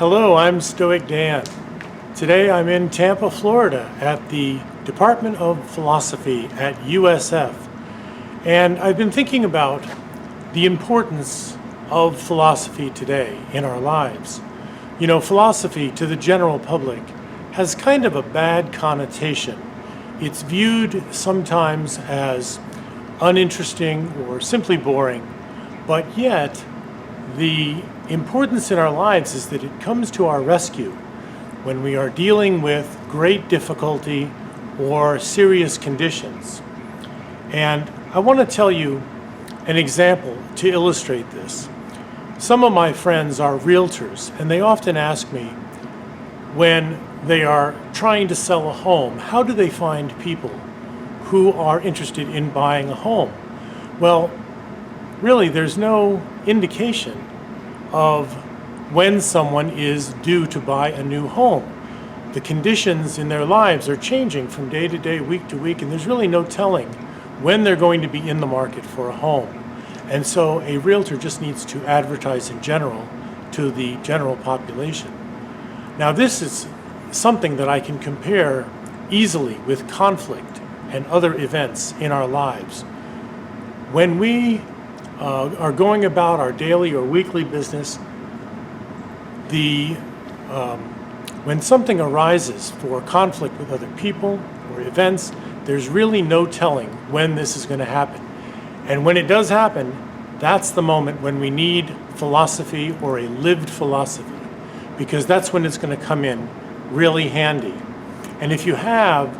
Hello, I'm StoicDan. Today I'm in Tampa, Florida at the Department of Philosophy at USF. And I've been thinking about the importance of philosophy today in our lives. You know, philosophy to the general public has kind of a bad connotation. It's viewed sometimes as uninteresting or simply boring, but yet the importance in our lives is that it comes to our rescue when we are dealing with great difficulty or serious conditions. And I want to tell you an example to illustrate this. Some of my friends are realtors, and they often ask me when they are trying to sell a home, how do they find people who are interested in buying a home? Well, really, there's no indication of when someone is due to buy a new home. The conditions in their lives are changing from day to day, week to week, and there's really no telling when they're going to be in the market for a home. And so a realtor just needs to advertise in general to the general population. Now, this is something that I can compare easily with conflict and other events in our lives. When we are going about our daily or weekly business, when something arises for conflict with other people or events, there's really no telling when this is going to happen. And when it does happen, that's the moment when we need philosophy or a lived philosophy, because that's when it's going to come in really handy. And if you have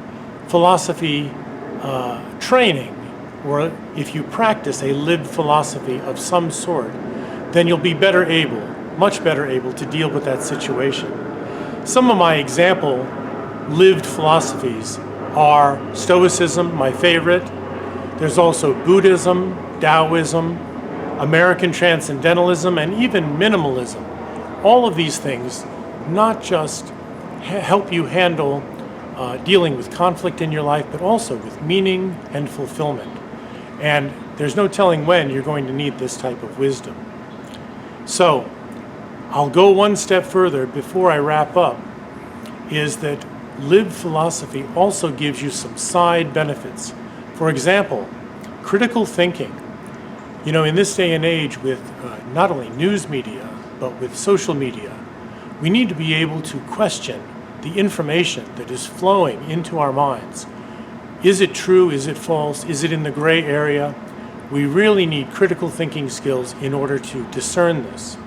philosophy training, or if you practice a lived philosophy of some sort, then you'll be much better able to deal with that situation. Some of my example lived philosophies are Stoicism, my favorite. There's also Buddhism, Taoism, American Transcendentalism, and even minimalism. All of these things not just help you handle dealing with conflict in your life, but also with meaning and fulfillment. And there's no telling when you're going to need this type of wisdom. So I'll go one step further before I wrap up, is that lived philosophy also gives you some side benefits. For example, critical thinking. You know, in this day and age with not only news media, but with social media, we need to be able to question the information that is flowing into our minds. Is it true? Is it false? Is it in the gray area? We really need critical thinking skills in order to discern this.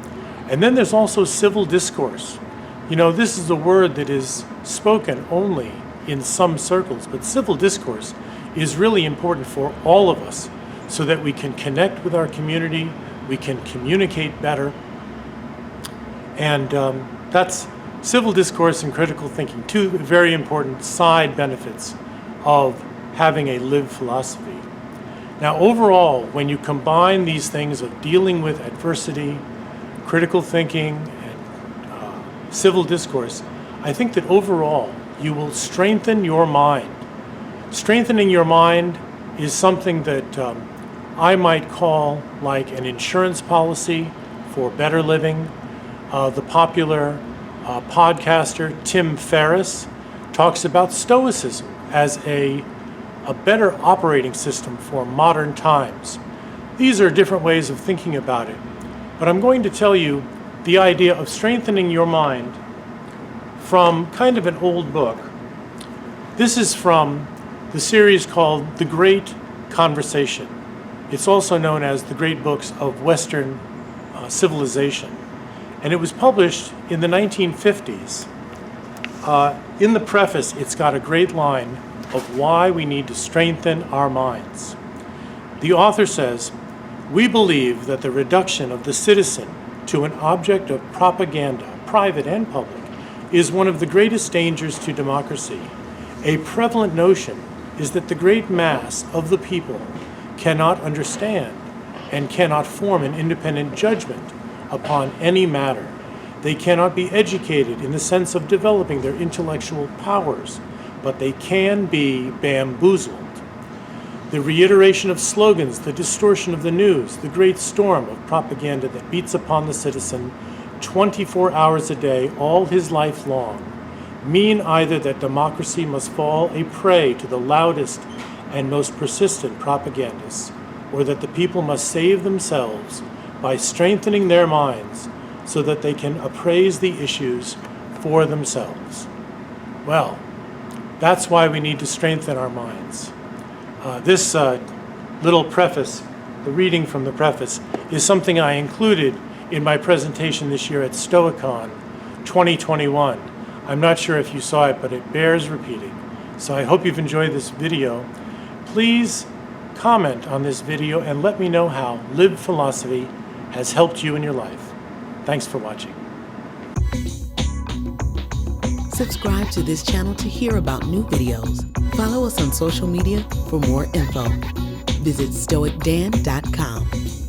And then there's also civil discourse. You know, this is a word that is spoken only in some circles, but civil discourse is really important for all of us so that we can connect with our community, we can communicate better. And that's civil discourse and critical thinking, two very important side benefits of having a lived philosophy. Now, overall, when you combine these things of dealing with adversity, critical thinking, and civil discourse, I think that overall you will strengthen your mind. Strengthening your mind is something that I might call like an insurance policy for better living. The popular podcaster Tim Ferriss talks about Stoicism as a better operating system for modern times. These are different ways of thinking about it, but I'm going to tell you the idea of strengthening your mind from kind of an old book. This is from the series called The Great Conversation. It's also known as the Great Books of Western Civilization. And it was published in the 1950s. In the preface, it's got a great line of why we need to strengthen our minds. The author says, "We believe that the reduction of the citizen to an object of propaganda, private and public, is one of the greatest dangers to democracy. A prevalent notion is that the great mass of the people cannot understand and cannot form an independent judgment upon any matter. They cannot be educated in the sense of developing their intellectual powers, but they can be bamboozled. The reiteration of slogans, the distortion of the news, the great storm of propaganda that beats upon the citizen 24 hours a day all his life long mean either that democracy must fall a prey to the loudest and most persistent propagandists, or that the people must save themselves by strengthening their minds so that they can appraise the issues for themselves. Well, that's why we need to strengthen our minds. This little preface, the reading from the preface, is something I included in my presentation this year at StoicDan 2021. I'm not sure if you saw it, but it bears repeating. So I hope you've enjoyed this video. Please comment on this video and let me know how Live Philosophy has helped you in your life. Thanks for watching. Subscribe to this channel to hear about new videos. Follow us on social media for more info. Visit StoicDan.com.